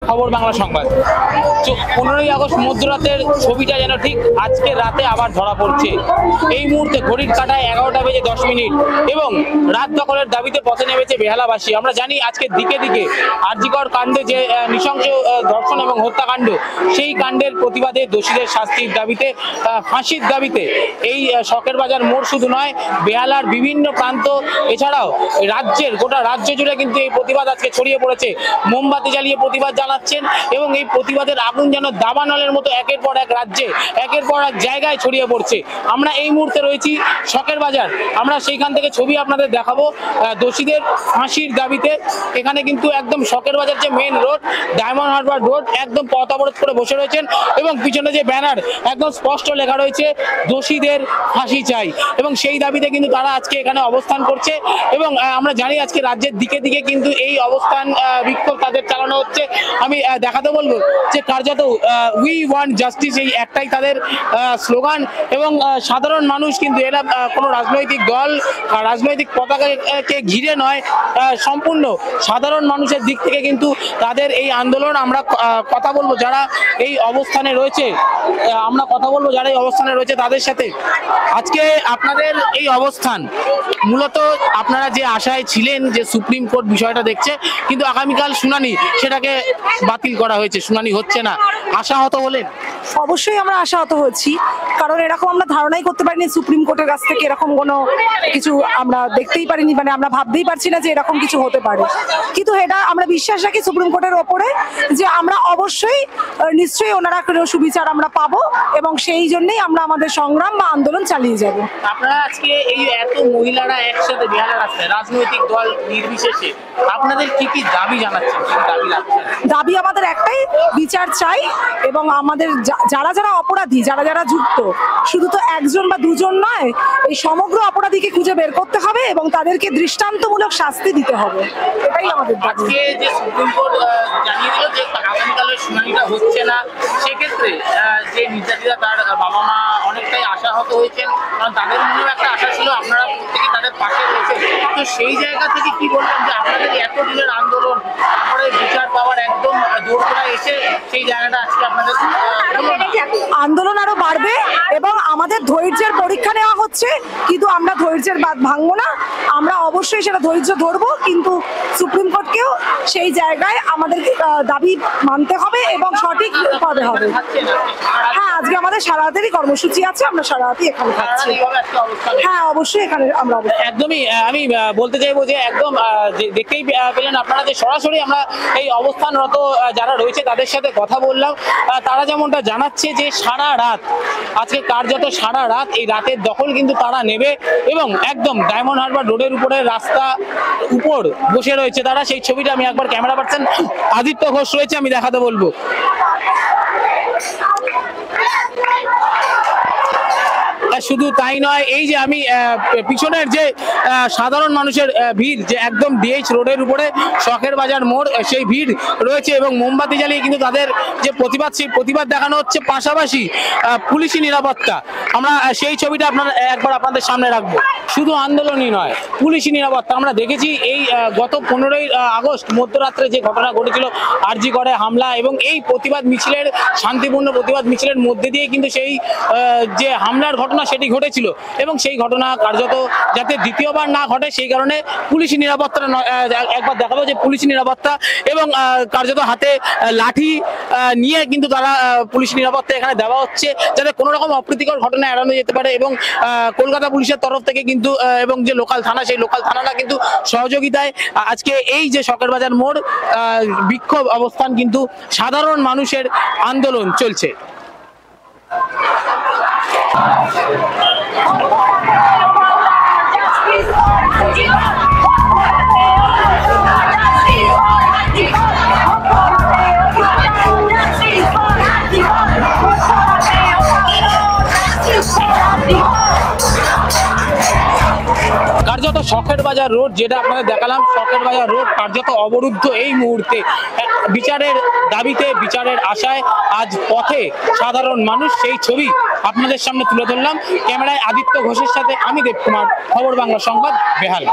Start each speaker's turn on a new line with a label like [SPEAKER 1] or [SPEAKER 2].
[SPEAKER 1] খবর বাংলা সংবাদ। 15ই আগস্ট মধ্যরাতের ছবিটা যেন ঠিক আজকে রাতে আবার ধরা পড়ছে। এই মুহূর্তে ঘড়ির কাঁটায় 11টা বেজে 10 মিনিট এবং রাত দখলের দাবিতে পথে নেমেছে বেহালাবাসী। আমরা জানি আজকে দিকে দিকে আরজিকর কাণ্ডে যে নৃশংস ধর্ষণ এবং হত্যাকাণ্ড, সেই কাণ্ডের প্রতিবাদে দোষীদের শাস্তির দাবিতে, ফাঁসির দাবিতে এই শখের বাজার মোড় শুধু নয়, বেহালার বিভিন্ন প্রান্ত এছাড়াও রাজ্যের গোটা রাজ্য জুড়ে কিন্তু এই প্রতিবাদ আজকে ছড়িয়ে পড়েছে। মোমবাতি জ্বালিয়ে প্রতিবাদ জানাচ্ছেন এবং এই প্রতিবাদের আগুন যেন দাবানলের মতো একের পর এক রাজ্যে একের পর এক জায়গায় ছড়িয়ে পড়ছে। আমরা এই মুহূর্তে রয়েছি শখের বাজার, আমরা সেইখান থেকে ছবি আপনাদের দেখাবো দোষীদের ফাঁসির দাবিতে। এখানে কিন্তু একদম শখের বাজার যে main road, Diamond Harbour road, একদম পথ অবরোধ করে বসে রয়েছেন এবং পিছনে যে ব্যানার একদম স্পষ্ট লেখা রয়েছে দোষীদের ফাঁসি চাই, এবং সেই দাবিতে কিন্তু তারা আজকে এখানে অবস্থান করছে। এবং আমরা জানি আজকে রাজ্যের দিকে দিকে কিন্তু এই অবস্থান বিক্ষোভ তাদের চালানো হচ্ছে। আমি দেখাতে বলবো যে কার্যত উই ওয়ান্ট জাস্টিস, এই একটাই তাদের স্লোগান। এবং সাধারণ মানুষ কিন্তু এরা কোনো রাজনৈতিক দল, রাজনৈতিক পতাকাকে ঘিরে নয়, সম্পূর্ণ সাধারণ মানুষের দিক থেকে কিন্তু তাদের এই আন্দোলন। আমরা কথা বলবো যারা এই অবস্থানে রয়েছে, তাদের সাথে। আজকে আপনাদের এই অবস্থান মূলত আপনারা যে আশায় ছিলেন যে সুপ্রিম কোর্ট বিষয়টা দেখছে, কিন্তু আগামীকাল শুনানি, সেটাকে বাতিল করা হয়েছে, শুনানি হচ্ছে না, আশাহত হলেন?
[SPEAKER 2] অবশ্যই আমরা আশাহত হচ্ছি, কারণ এরকম আমরা ধারণাই করতে পারিনি সুপ্রিম কোর্টের কাছ থেকে এরকম কোনো কিছু আমরা দেখতেই পারিনি, মানে আমরা ভাবতেই পারছি না যে এরকম কিছু হতে পারে। কিন্তু এটা আমরা বিশ্বাস রাখি সুপ্রিম কোর্টের ওপরে যে আমরা অবশ্যই নিশ্চয়ই ওনারা কোনো সুবিচার আমরা পাবো, এবং সেই জন্যই আমরা আমাদের সংগ্রাম বা আন্দোলন চালিয়ে যাব।
[SPEAKER 1] আপনারা আজকে এই এত মহিলারা একসাথে বেহালা রাস্তায়, রাজনৈতিক দল নির্বিশেষে আপনাদের কি কি দাবি জানাচ্ছেন, কি দাবি রাখছেন?
[SPEAKER 2] দাবি আমাদের একটাই, বিচার চাই, এবং আমাদের যারা যারা অপরাধী, যারা যারা যুক্ত, শুধু তো একজন বা দুজন নয়, এই সমগ্র অপরাধীকে খুঁজে বের করতে হবে এবং তাদেরকে দৃষ্টান্তমূলক শাস্তি দিতে হবে, এটাই আমাদের দাবি।
[SPEAKER 1] আজকে যে সুপ্রিম কোর্ট জানিয়ে দিল যে আগামীকালের শুনানিটা হচ্ছে না, সেক্ষেত্রে যে নির্যাতিতা তার বাবা মা অনেকটাই আশাহত হয়েছেন, কারণ তাদের মনেও একটা আশা ছিল, আপনারা প্রত্যেকে তাদের পাশে রয়েছেন। তো সেই জায়গা থেকে কি বলবেন যে আপনাদের এতদিনের আন্দোলন, তারপরে বিচার পাওয়ার একদম দোরগোড়ায় এসে সেই জায়গাটা আজকে আপনাদের
[SPEAKER 2] আন্দোলন আরো বাড়বে এবং আমাদের ধৈর্যের পরীক্ষা নেওয়া হচ্ছে, কিন্তু আমরা ধৈর্যের বাদ ভাঙবো না, আমরা অবশ্যই সেটা ধৈর্য ধরবো, কিন্তু সুপ্রিম কোর্টকেও সেই জায়গায় আমাদের দাবি মানতে হবে এবং সঠিক ভাবে হবে। হ্যাঁ, আজকে আমাদের সারা রাতেরই কর্মসূচি আছে, আমরা সারা রাতই এখানে থাকছি। হ্যাঁ, অবশ্যই এখানে আমরা
[SPEAKER 1] একদমই। আমি বলতে চাইবো যে একদম দেখতেই পেলেন আপনারা যে সরাসরি আমরা এই অবস্থানরত যারা রয়েছে তাদের সাথে কথা বললাম। তারা যেমনটা জানাচ্ছে যে সারা রাত, আজকে কার্যত সারা রাত এই রাতের দখল কিন্তু তারা নেবে এবং একদম ডায়মন্ড হারবার রোডের উপরে রাস্তা উপর বসে রয়েছে তারা। সেই ছবিটা আমি একবার ক্যামেরা পার্সন আদিত্য ঘোষ রয়েছে, আমি দেখাতে বলবো। শুধু তাই নয়, এই যে আমি পিছনের যে সাধারণ মানুষের ভিড়, যে একদম ডিএইচ রোডের উপরে শখের বাজার মোড়, সেই ভিড় রয়েছে এবং মোমবাতি জ্বালিয়ে কিন্তু তাদের যে প্রতিবাদ, সেই প্রতিবাদ দেখানো হচ্ছে। পাশাপাশি পুলিশি নিরাপত্তা, আমরা সেই ছবিটা একবার আপনাদের সামনে রাখবো। শুধু আন্দোলনই নয়, পুলিশি নিরাপত্তা আমরা দেখেছি এই গত 15ই আগস্ট মধ্যরাত্রে যে ঘটনা ঘটেছিল আরজিকরে হামলা, এবং এই প্রতিবাদ মিছিলের, শান্তিপূর্ণ প্রতিবাদ মিছিলের মধ্যে দিয়ে কিন্তু সেই যে হামলার ঘটনা সেটি ঘটেছিল, এবং সেই ঘটনা কার্যত যাতে দ্বিতীয়বার না ঘটে সেই কারণে পুলিশি নিরাপত্তা একবার দেখাবো, যে পুলিশি নিরাপত্তা এবং কার্যত হাতে লাঠি নিয়ে কিন্তু তারা পুলিশি নিরাপত্তা এখানে দেওয়া হচ্ছে, যাতে কোনো রকম অপ্রীতিকর ঘটনা এড়ানো যেতে পারে। এবং কলকাতা পুলিশের তরফ থেকে কিন্তু এবং যে লোকাল থানা, সেই লোকাল থানাটা কিন্তু সহযোগিতায় আজকে এই যে শখের বাজার মোড় বিক্ষোভ অবস্থান, কিন্তু সাধারণ মানুষের আন্দোলন চলছে। কার্যত শখের বাজার রোড, যেটা আপনাদের দেখালাম, শখের বাজার রোড কার্যত অবরুদ্ধ এই মুহূর্তে। বিচারের দাবিতে, বিচারের আশায় আজ পথে সাধারণ মানুষ, সেই ছবি আপনাদের সামনে তুলে ধরলাম। ক্যামেরায় আদিত্য ঘোষের সাথে আমি দেবকুমার, খবর বাংলা সংবাদ, বেহালা।